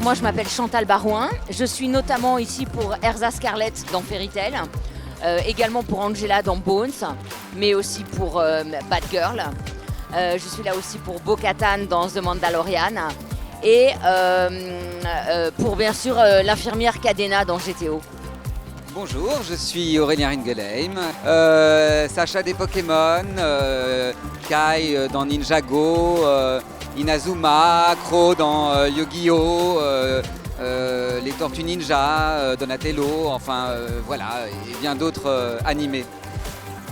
moi je m'appelle Chantal Barouin, je suis notamment ici pour Erza Scarlett dans Fairy Tail, également pour Angela dans Bones, mais aussi pour Batgirl. Je suis là aussi pour Bo-Katan dans The Mandalorian et pour bien sûr l'infirmière Cadena dans GTO. Bonjour, je suis Aurélien Ringelheim, Sacha des Pokémon, Kai dans Ninjago, Inazuma, Crow dans Yu-Gi-Oh!, les Tortues Ninja, Donatello, enfin voilà, et bien d'autres animés.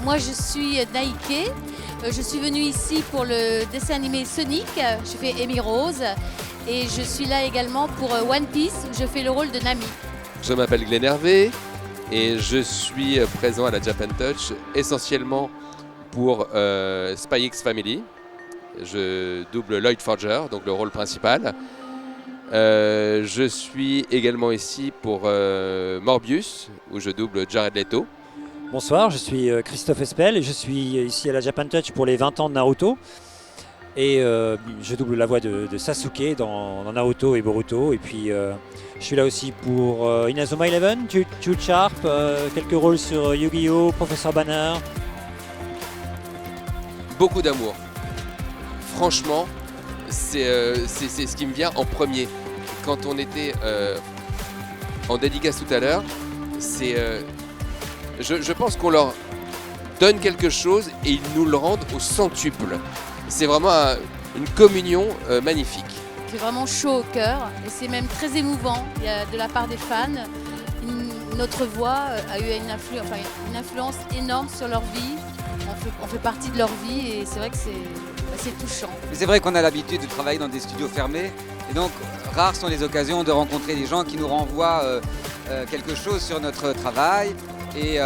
Moi je suis Naïké, je suis venue ici pour le dessin animé Sonic, je fais Amy Rose et je suis là également pour One Piece, où je fais le rôle de Nami. Je m'appelle Glenn Hervé et je suis présent à la Japan Touch essentiellement pour Spy X Family. Je double Lloyd Forger, donc le rôle principal. Je suis également ici pour Morbius, où je double Jared Leto. Bonsoir, je suis Christophe Espel et je suis ici à la Japan Touch pour les 20 ans de Naruto. Et je double la voix de Sasuke dans Naruto et Boruto. Et puis je suis là aussi pour Inazuma Eleven, Too Sharp, quelques rôles sur Yu-Gi-Oh!, Professeur Banner. Beaucoup d'amour. Franchement, c'est ce qui me vient en premier. Quand on était en dédicace tout à l'heure, je pense qu'on leur donne quelque chose et ils nous le rendent au centuple. C'est vraiment une communion magnifique. C'est vraiment chaud au cœur et c'est même très émouvant. Il y a de la part des fans, notre voix a eu une influence énorme sur leur vie. On fait partie de leur vie et c'est vrai que c'est touchant. Mais c'est vrai qu'on a l'habitude de travailler dans des studios fermés et donc rares sont les occasions de rencontrer des gens qui nous renvoient quelque chose sur notre travail et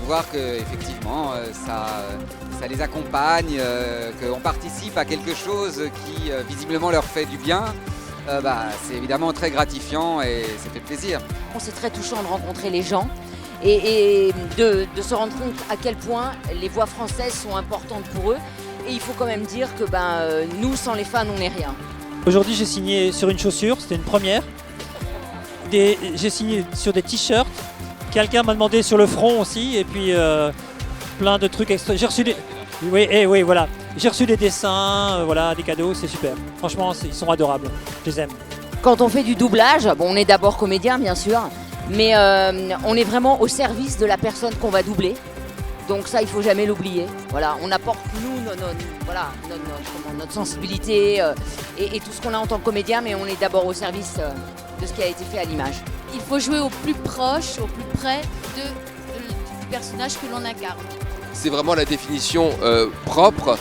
voir qu'effectivement ça les accompagne, qu'on participe à quelque chose qui visiblement leur fait du bien. C'est évidemment très gratifiant et ça fait plaisir. C'est très touchant de rencontrer les gens et de se rendre compte à quel point les voix françaises sont importantes pour eux. Et il faut quand même dire que nous, sans les fans, on n'est rien. Aujourd'hui, j'ai signé sur une chaussure, c'était une première. J'ai signé sur des t-shirts. Quelqu'un m'a demandé sur le front aussi. Et puis plein de trucs extra. J'ai reçu des... Oui, voilà. J'ai reçu des dessins, voilà, des cadeaux, c'est super. Franchement, ils sont adorables. Je les aime. Quand on fait du doublage, on est d'abord comédien, bien sûr. Mais on est vraiment au service de la personne qu'on va doubler. Donc ça, il ne faut jamais l'oublier. Voilà, on apporte, nous, notre sensibilité et tout ce qu'on a en tant que comédien, mais on est d'abord au service de ce qui a été fait à l'image. Il faut jouer au plus proche, au plus près du personnage que l'on incarne. C'est vraiment la définition propre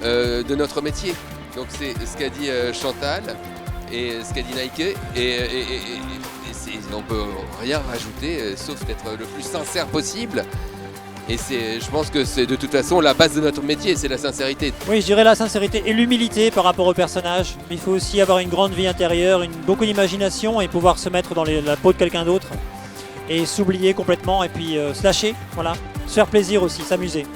de notre métier. Donc c'est ce qu'a dit Chantal et ce qu'a dit Nike. On ne peut rien rajouter, sauf d'être le plus sincère possible. Et je pense que c'est de toute façon la base de notre métier, c'est la sincérité. Oui, je dirais la sincérité et l'humilité par rapport au personnage. Il faut aussi avoir une grande vie intérieure, beaucoup d'imagination et pouvoir se mettre dans la peau de quelqu'un d'autre et s'oublier complètement et puis se lâcher, voilà. Se faire plaisir aussi, s'amuser.